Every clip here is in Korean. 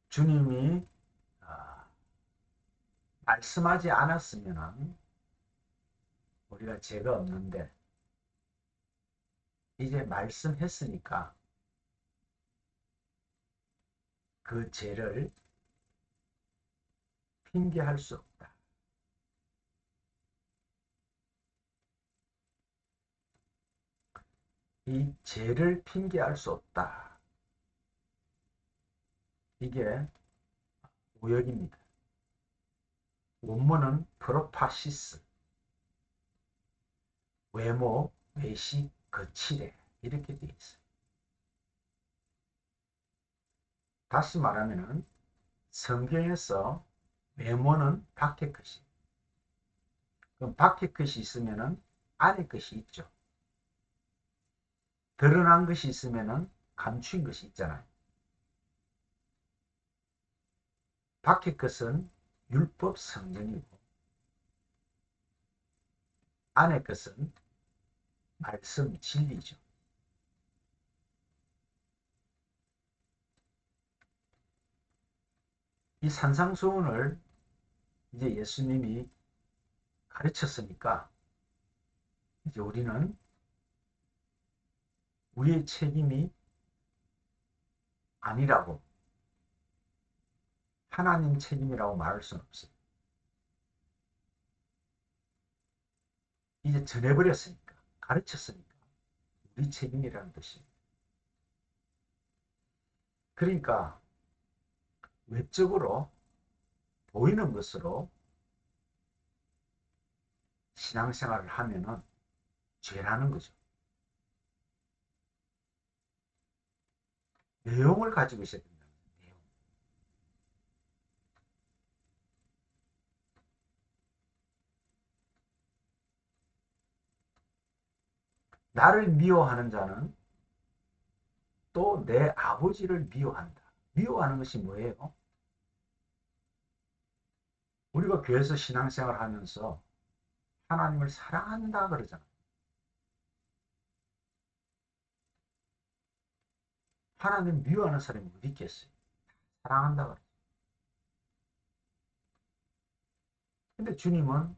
주님이 말씀하지 않았으면 우리가 죄가 없는데, 이제 말씀했으니까 그 죄를 핑계할 수 없다. 이 죄를 핑계할 수 없다. 이게 오역입니다. 원문은 프로파시스, 외모, 외식, 거칠해, 이렇게 되어 있어요. 다시 말하면 성경에서 외모는 밖의 것이, 그럼 밖의 것이 있으면 안의 것이 있죠. 드러난 것이 있으면 감추인 것이 있잖아요. 밖의 것은 율법 성경이고, 안의 것은 말씀 진리죠. 이 산상수훈을 이제 예수님이 가르쳤으니까 이제 우리는 우리의 책임이 아니라고, 하나님 책임이라고 말할 수는 없어요. 이제 전해버렸으니까, 가르쳤으니까 우리 책임이라는 뜻이에요. 그러니까 외적으로 보이는 것으로 신앙생활을 하면은 죄라는 거죠. 내용을 가지고 있어야 된다. 내용. 나를 미워하는 자는 또 내 아버지를 미워한다. 미워하는 것이 뭐예요? 우리가 교회에서 신앙생활 하면서 하나님을 사랑한다 그러잖아. 하나님 미워하는 사람이 어디 있겠어요? 사랑한다 그러죠. 근데 주님은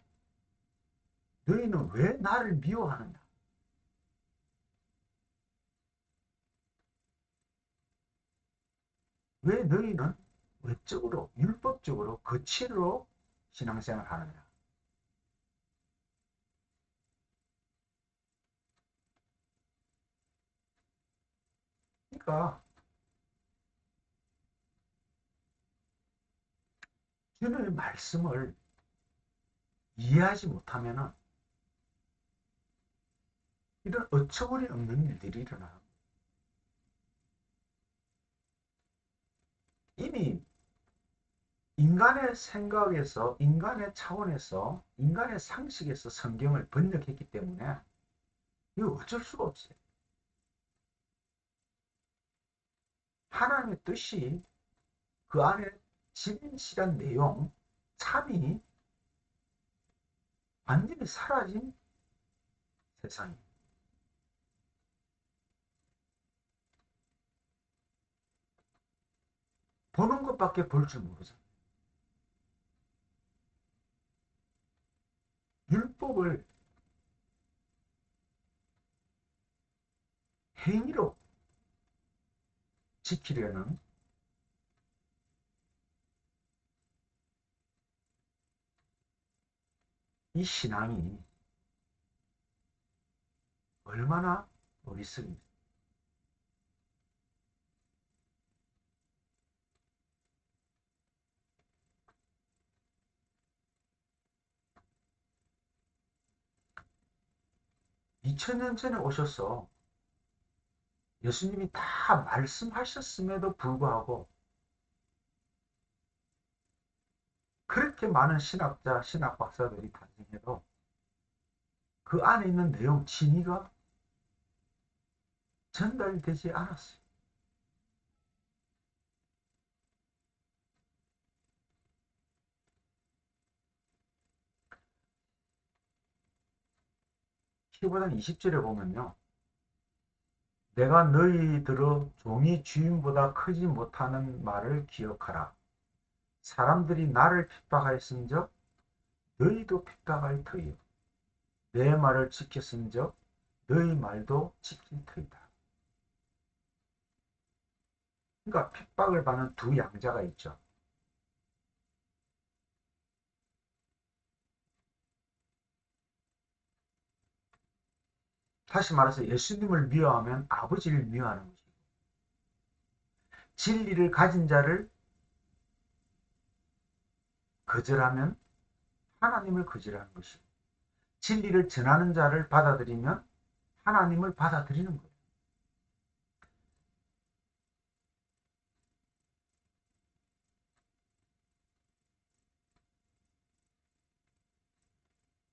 너희는 왜 나를 미워하는가? 왜 너희는 외적으로, 율법적으로, 거칠로 신앙생활 하느냐? 그러니까 주님의 말씀을 이해하지 못하면 이런 어처구니 없는 일들이 일어나요. 이미 인간의 생각에서, 인간의 차원에서, 인간의 상식에서 성경을 번역했기 때문에 이거 어쩔 수가 없어요. 하나님의 뜻이 그 안에 진실한 내용, 참이 완전히 사라진 세상입니다. 보는 것밖에 볼 줄 모르죠. 율법을 행위로 지키려는 이 신앙이 얼마나 어리석입니까? 2000년 전에 오셔서 예수님이 다 말씀하셨음에도 불구하고 그렇게 많은 신학자, 신학 박사들이 탄생해도 그 안에 있는 내용, 진리가 전달되지 않았어요. 15장 20절에 보면요. 내가 너희들의 종이 주인보다 크지 못하는 말을 기억하라. 사람들이 나를 핍박하였은즉 너희도 핍박할 터이요. 내 말을 지켰은즉 너희 말도 지킬 터이다. 그러니까 핍박을 받는 두 양자가 있죠. 다시 말해서 예수님을 미워하면 아버지를 미워하는 것이고, 진리를 가진 자를 거절하면 하나님을 거절하는 것이고, 진리를 전하는 자를 받아들이면 하나님을 받아들이는 거예요.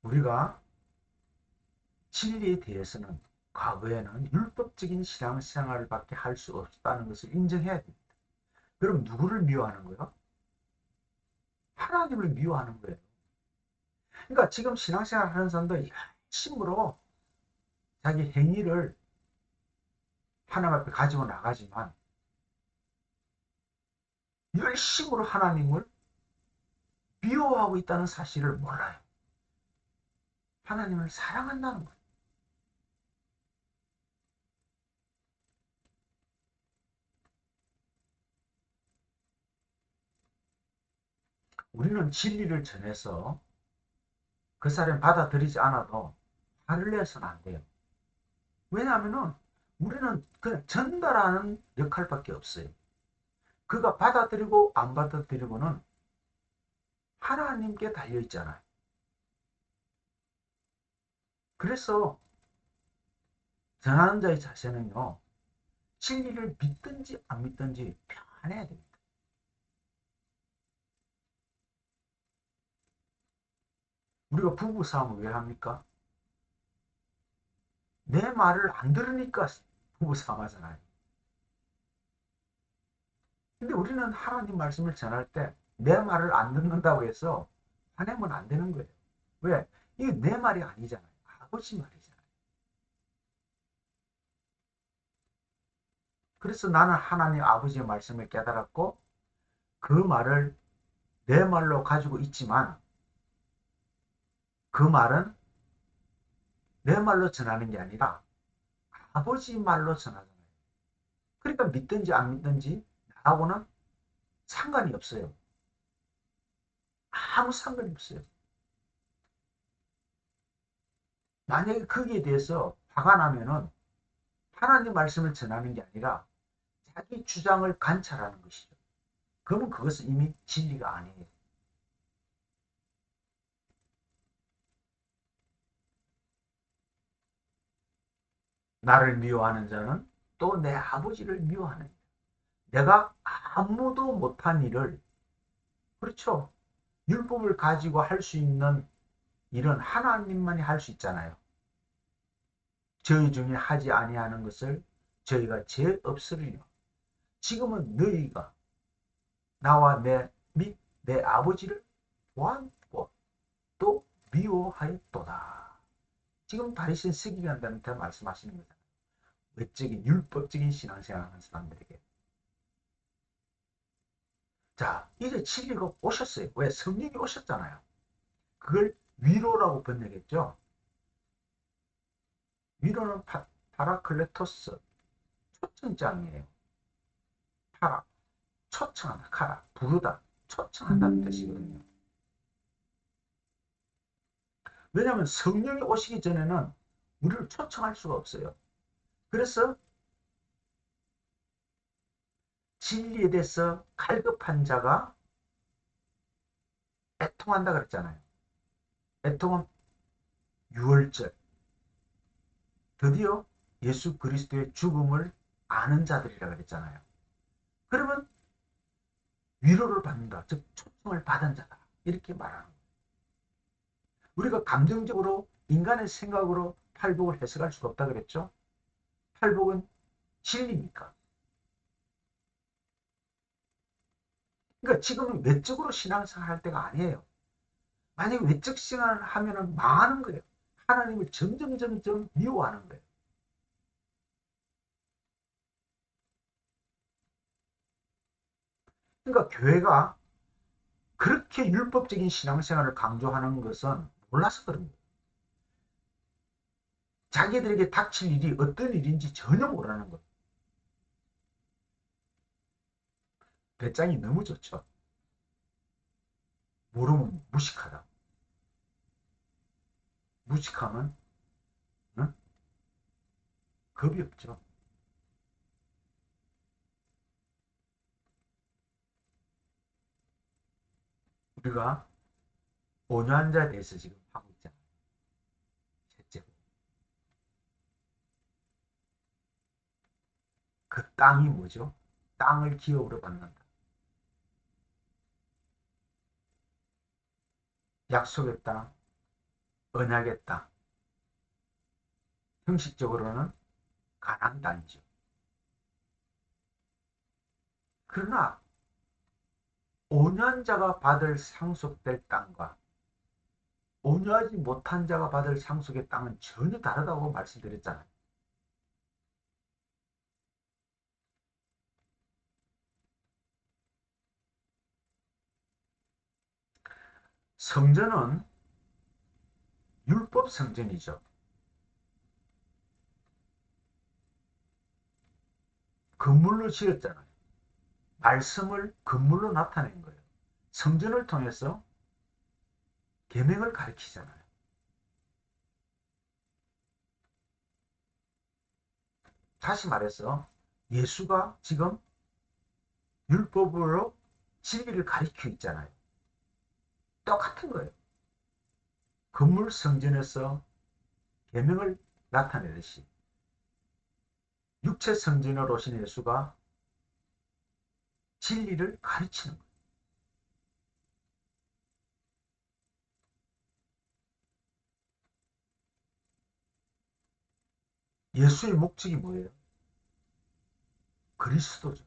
우리가 진리에 대해서는 과거에는 율법적인 신앙생활밖에 할 수 없다는 것을 인정해야 됩니다. 그럼 누구를 미워하는 거예요? 하나님을 미워하는 거예요. 그러니까 지금 신앙생활 하는 사람도 열심으로 자기 행위를 하나님 앞에 가지고 나가지만 열심으로 하나님을 미워하고 있다는 사실을 몰라요. 하나님을 사랑한다는 거예요. 우리는 진리를 전해서 그 사람이 받아들이지 않아도 화를 내서는 안 돼요. 왜냐하면 우리는 그냥 전달하는 역할밖에 없어요. 그가 받아들이고 안 받아들이고는 하나님께 달려있잖아요. 그래서 전하는 자의 자세는요, 진리를 믿든지 안 믿든지 편해야 됩니다. 우리가 부부싸움을 왜 합니까? 내 말을 안 들으니까 부부싸움 하잖아요. 근데 우리는 하나님 말씀을 전할 때 내 말을 안 듣는다고 해서 화내면 안 되는 거예요. 왜? 이게 내 말이 아니잖아요. 아버지 말이잖아요. 그래서 나는 하나님 아버지의 말씀을 깨달았고 그 말을 내 말로 가지고 있지만 그 말은 내 말로 전하는 게 아니라 아버지 말로 전하잖아요. 그러니까 믿든지 안 믿든지 나하고는 상관이 없어요. 아무 상관이 없어요. 만약에 거기에 대해서 화가 나면은 하나님 말씀을 전하는 게 아니라 자기 주장을 관찰하는 것이죠. 그러면 그것은 이미 진리가 아니에요. 나를 미워하는 자는 또 내 아버지를 미워하는, 내가 아무도 못한 일을, 그렇죠. 율법을 가지고 할 수 있는 일은 하나님만이 할 수 있잖아요. 저희 중에 하지 아니하는 것을 저희가 죄 없으리요. 지금은 너희가 나와 내 아버지를 보았고 또 미워하였도다. 지금 다리신 서기관들한테 말씀하시는 거잖아요. 외적인 율법적인 신앙생활하는 사람들에게. 자, 이제 진리가 오셨어요. 왜? 성령이 오셨잖아요. 그걸 위로라고 번역했죠. 위로는 파라클레토스, 초청장이에요. 파라, 초청하다, 카라, 부르다, 초청한다는 뜻이거든요. 왜냐하면 성령이 오시기 전에는 우리를 초청할 수가 없어요. 그래서 진리에 대해서 갈급한 자가 애통한다 그랬잖아요. 애통은 6월절, 드디어 예수 그리스도의 죽음을 아는 자들이라 그랬잖아요. 그러면 위로를 받는다, 즉 초청을 받은 자다, 이렇게 말하는 거예요. 우리가 감정적으로 인간의 생각으로 팔복을 해석할 수가 없다 그랬죠. 팔복은 진리니까. 그러니까 지금은 외적으로 신앙생활 할 때가 아니에요. 만약에 외적 신앙을 하면 망하는 거예요. 하나님을 점점 미워하는 거예요. 그러니까 교회가 그렇게 율법적인 신앙생활을 강조하는 것은 몰라서 그런 거예요. 자기들에게 닥칠 일이 어떤 일인지 전혀 모르는 거예요. 배짱이 너무 좋죠. 모르면 무식하다. 무식하면 응? 겁이 없죠. 우리가 온유한자에 대해서 지금 하고 있잖아요. 셋째, 그 땅이 뭐죠? 땅을 기업으로 받는다. 약속의 땅, 언약의 땅, 형식적으로는 가나안 땅이죠. 그러나 온유한자가 받을 상속될 땅과 온유하지 못한 자가 받을 상속의 땅은 전혀 다르다고 말씀드렸잖아요. 성전은 율법 성전이죠. 건물로 지었잖아요. 말씀을 건물로 나타낸 거예요. 성전을 통해서 계명을 가르치잖아요. 다시 말해서 예수가 지금 율법으로 진리를 가르치고 있잖아요. 똑같은 거예요. 건물 성전에서 계명을 나타내듯이 육체 성전으로 오신 예수가 진리를 가르치는 거예요. 예수의 목적이 뭐예요? 그리스도죠.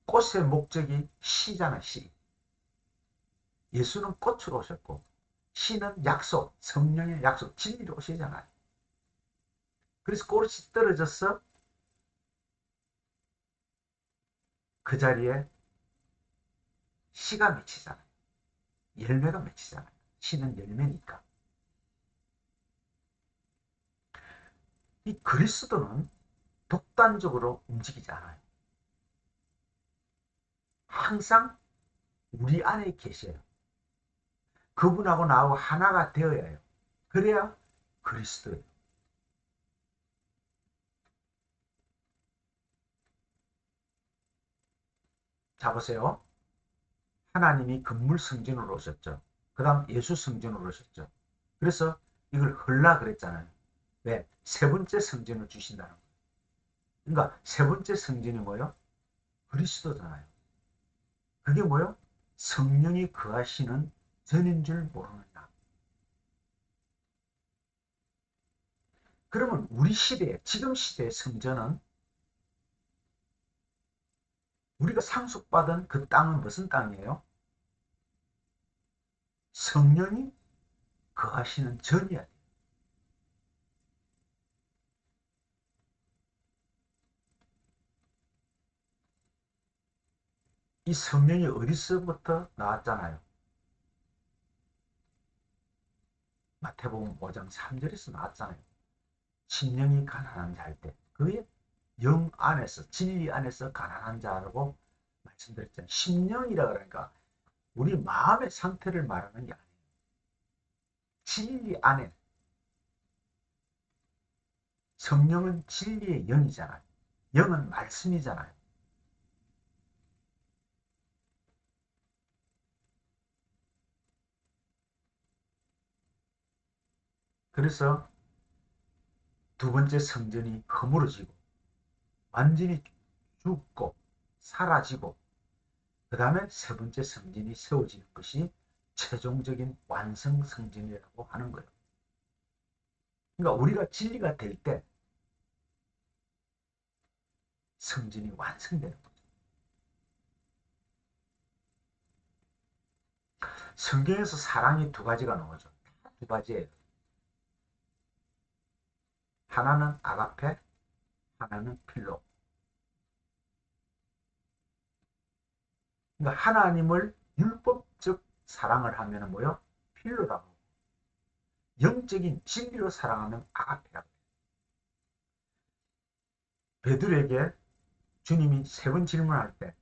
꽃의 목적이 시잖아, 시. 예수는 꽃으로 오셨고, 시는 약속, 성령의 약속, 진리로 오시잖아요. 그래서 꽃이 떨어져서 그 자리에 시가 맺히잖아요. 열매가 맺히잖아요. 시는 열매니까. 이 그리스도는 독단적으로 움직이지 않아요. 항상 우리 안에 계셔요. 그분하고 나하고 하나가 되어야 해요. 그래야 그리스도예요. 자, 보세요. 하나님이 건물 성전으로 오셨죠. 그 다음 예수 성전으로 오셨죠. 그래서 이걸 헐라 그랬잖아요. 왜? 세 번째 성전을 주신다는 거예요. 그러니까 세 번째 성전이 뭐예요? 그리스도잖아요. 그게 뭐예요? 성령이 거하시는 전인 줄 모르느냐. 그러면 우리 시대에, 지금 시대의 성전은 우리가 상속받은 그 땅은 무슨 땅이에요? 성령이 거하시는 전이야. 이 성령이 어디서부터 나왔잖아요. 마태복음 5장 3절에서 나왔잖아요. 심령이 가난한 자일 때, 그의 영 안에서, 진리 안에서 가난한 자라고 말씀드렸잖아요. 심령이라 그러니까 우리 마음의 상태를 말하는 게 아니에요. 진리 안에, 성령은 진리의 영이잖아요. 영은 말씀이잖아요. 그래서 두 번째 성전이 허물어지고 완전히 죽고 사라지고 그 다음에 세 번째 성전이 세워지는 것이 최종적인 완성 성전이라고 하는 거예요. 그러니까 우리가 진리가 될 때 성전이 완성되는 거죠. 성경에서 사랑이 두 가지가 나오죠. 두 가지예요. 하나는 아가페, 하나는 필로. 그러니까 하나님을 율법적 사랑을 하면 뭐요? 필요라고. 영적인 진리로 사랑하면 아가페라고. 베드로에게 주님이 세 번 질문할 때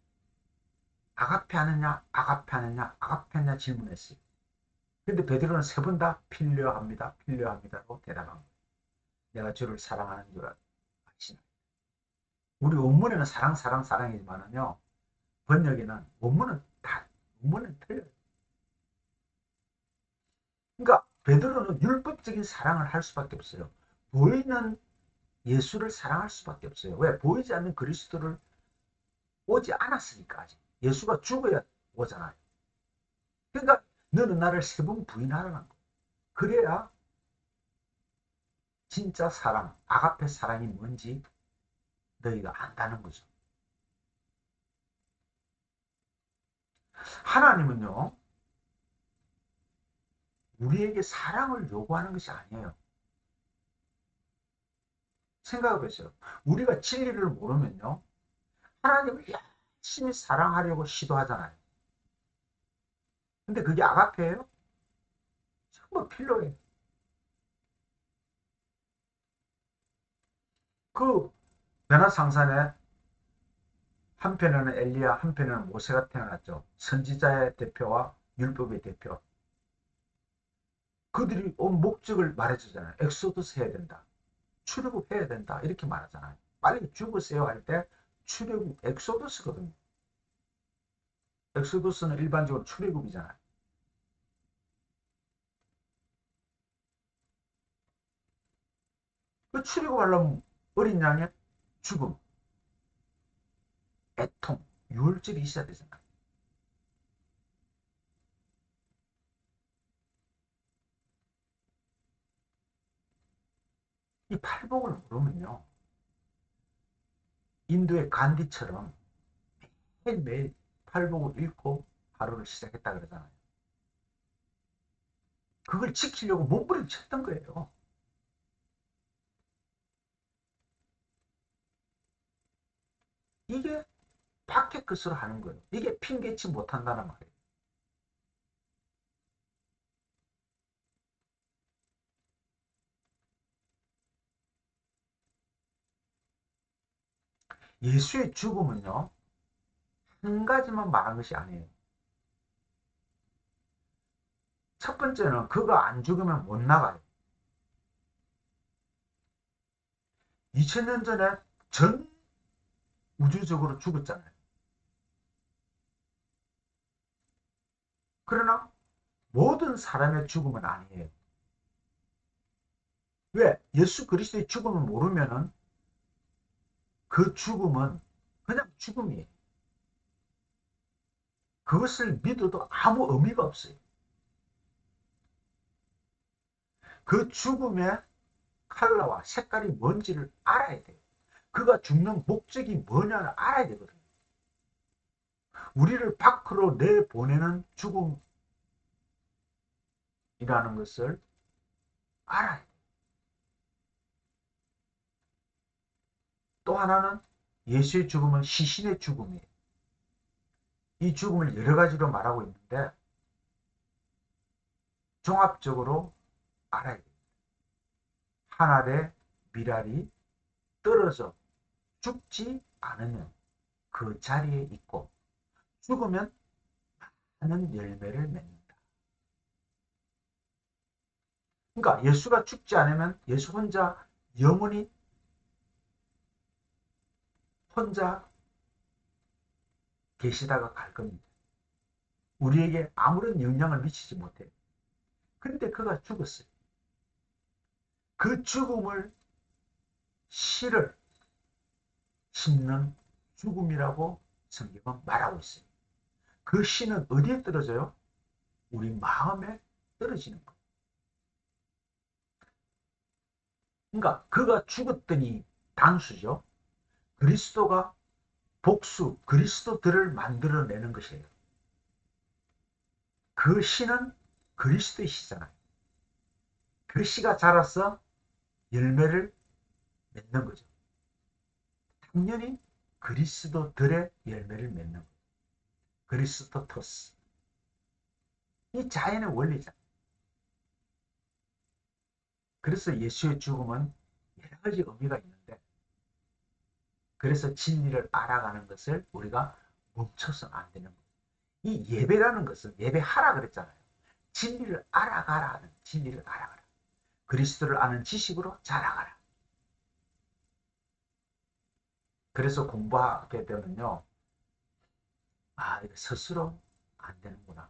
아가페 하느냐, 아가페 하느냐, 아가페 하느냐 질문했어요. 근데 베드로는 세 번 다 필요합니다, 필요합니다라고 대답한 거예요. 내가 주를 사랑하는 줄 아시나. 우리 원문에는 사랑, 사랑, 사랑이지만은요, 번역에는 원문은 틀려요. 그러니까 베드로는 율법적인 사랑을 할 수밖에 없어요. 보이는 예수를 사랑할 수밖에 없어요. 왜? 보이지 않는 그리스도를 오지 않았으니까 아직. 예수가 죽어야 오잖아요. 그러니까 너는 나를 세 번 부인하라는 거예요. 그래야 진짜 사랑, 아가페 사랑이 뭔지 너희가 안다는 거죠. 하나님은요, 우리에게 사랑을 요구하는 것이 아니에요. 생각해 보세요. 우리가 진리를 모르면요, 하나님을 열심히 사랑하려고 시도하잖아요. 근데 그게 아가페예요? 정말 필요해요. 그 베나상산에 한편에는 엘리야, 한편에는 모세가 태어났죠. 선지자의 대표와 율법의 대표. 그들이 온 목적을 말해주잖아요. 엑소더스 해야 된다. 출애굽해야 된다. 이렇게 말하잖아요. 빨리 죽으세요 할 때 출애굽, 엑소더스거든요. 엑소더스는 일반적으로 출애굽이잖아요. 그 출애굽하려면 어린 양의 죽음, 애통, 유월절이 있어야 되잖아요. 이 팔복을 모르면요, 인도의 간디처럼 매일매일 팔복을 읽고 하루를 시작했다 그러잖아요. 그걸 지키려고 몸부림쳤던 거예요. 이게 밖에 것으로 하는 거예요. 이게 핑계치 못한다는 말이에요. 예수의 죽음은요, 한 가지만 말한 것이 아니에요. 첫 번째는 그가 안 죽으면 못 나가요. 2000년 전에 전 우주적으로 죽었잖아요. 그러나 모든 사람의 죽음은 아니에요. 왜? 예수 그리스도의 죽음을 모르면은 그 죽음은 그냥 죽음이에요. 그것을 믿어도 아무 의미가 없어요. 그 죽음의 컬러와 색깔이 뭔지를 알아야 돼요. 그가 죽는 목적이 뭐냐를 알아야 되거든요. 우리를 밖으로 내보내는 죽음이라는 것을 알아야 돼요. 또 하나는 예수의 죽음은 시신의 죽음이에요. 이 죽음을 여러 가지로 말하고 있는데 종합적으로 알아야 돼요. 하늘의 미랄이 떨어져 죽지 않으면 그 자리에 있고 죽으면 많은 열매를 맺는다. 그러니까 예수가 죽지 않으면 예수 혼자 영원히 혼자 계시다가 갈 겁니다. 우리에게 아무런 영향을 미치지 못해요. 그런데 그가 죽었어요. 그 죽음을 씨를 심는 죽음이라고 성경은 말하고 있어요. 그 씨는 어디에 떨어져요? 우리 마음에 떨어지는 거예요. 그러니까 그가 죽었더니 단수죠. 그리스도가 복수, 그리스도들을 만들어내는 것이에요. 그 씨는 그리스도의 씨잖아요. 그 씨가 자라서 열매를 맺는 거죠. 당연히 그리스도들의 열매를 맺는 거예요. 그리스도토스. 이 자연의 원리잖아. 그래서 예수의 죽음은 여러 가지 의미가 있는데, 그래서 진리를 알아가는 것을 우리가 멈춰서는 안 되는 거예요. 이 예배라는 것은 예배하라 그랬잖아요. 진리를 알아가라 하는, 진리를 알아가라. 그리스도를 아는 지식으로 자라가라. 그래서 공부하게 되면요, 아, 이거 스스로 안 되는구나.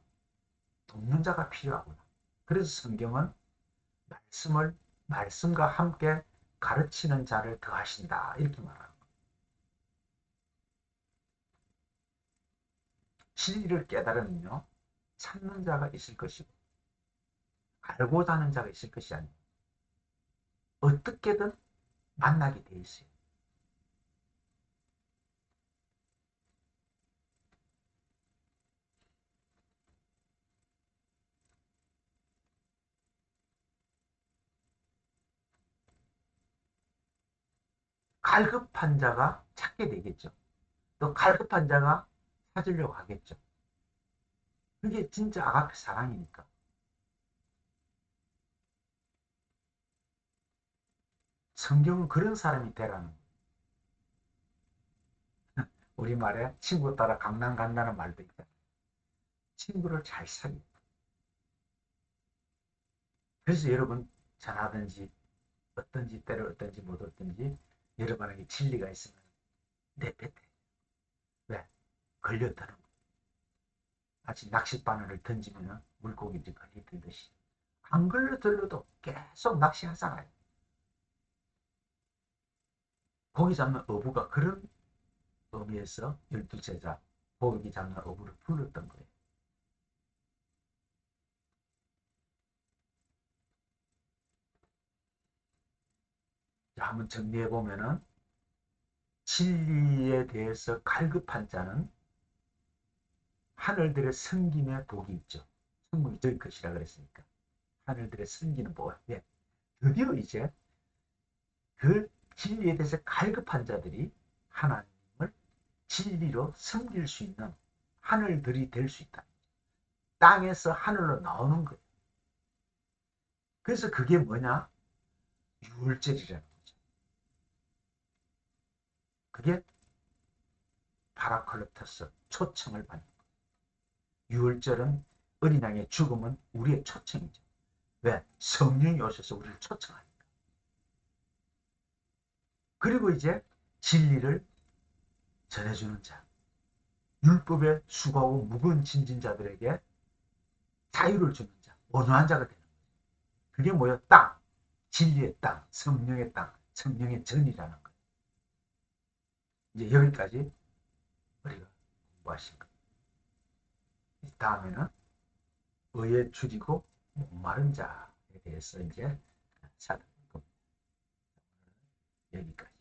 돕는 자가 필요하구나. 그래서 성경은 말씀을 말씀과 함께 가르치는 자를 더하신다, 이렇게 말하는 거예요. 진리를 깨달으면요, 찾는 자가 있을 것이고 알고자 하는 자가 있을 것이 아니에요. 어떻게든 만나게 돼 있어요. 갈급한 자가 찾게 되겠죠. 또 갈급한 자가 찾으려고 하겠죠. 그게 진짜 아가페 사랑이니까. 성경은 그런 사람이 되라는 거예요. 우리말에 친구 따라 강남 간다는 말도 있다. 친구를 잘 사귀어. 그래서 여러분 전하든지 어떤지 때를 어떤지 못 얻든지 여러분에게 진리가 있으면 내뱉어. 왜? 걸려드는 거예요. 마치 낚싯바늘을 던지면 물고기들이 걸려들듯이. 안 걸려들려도 계속 낚시하잖아요. 고기 잡는 어부가 그런 의미에서 12제자 고기 잡는 어부를 불렀던 거예요. 자, 한번 정리해 보면은 진리에 대해서 갈급한 자는 하늘들의 섬김의 복이 있죠. 천국이 저희 것이라 그랬으니까. 하늘들의 섬기는 복. 예. 드디어 이제 그 진리에 대해서 갈급한 자들이 하나님을 진리로 섬길 수 있는 하늘들이 될 수 있다. 땅에서 하늘로 나오는 거예요. 그래서 그게 뭐냐? 유월절이라는 거죠. 그게 파라클로터스, 초청을 받는 거예요. 유월절은 어린 양의 죽음은 우리의 초청이죠. 왜? 성령이 오셔서 우리를 초청하니까. 그리고 이제 진리를 전해주는 자, 율법에 수고하고 무거운 짐진 자들에게 자유를 주는 자, 온유한 자가 되는 거예요. 그게 뭐예요? 땅, 진리의 땅, 성령의 땅, 성령의 전이라는 거예요. 이제 여기까지 우리가 공부하신 거예요. 다음에는 의에 줄이고 목마른 자에 대해서 이제 살펴볼 겁니다. 여기까지.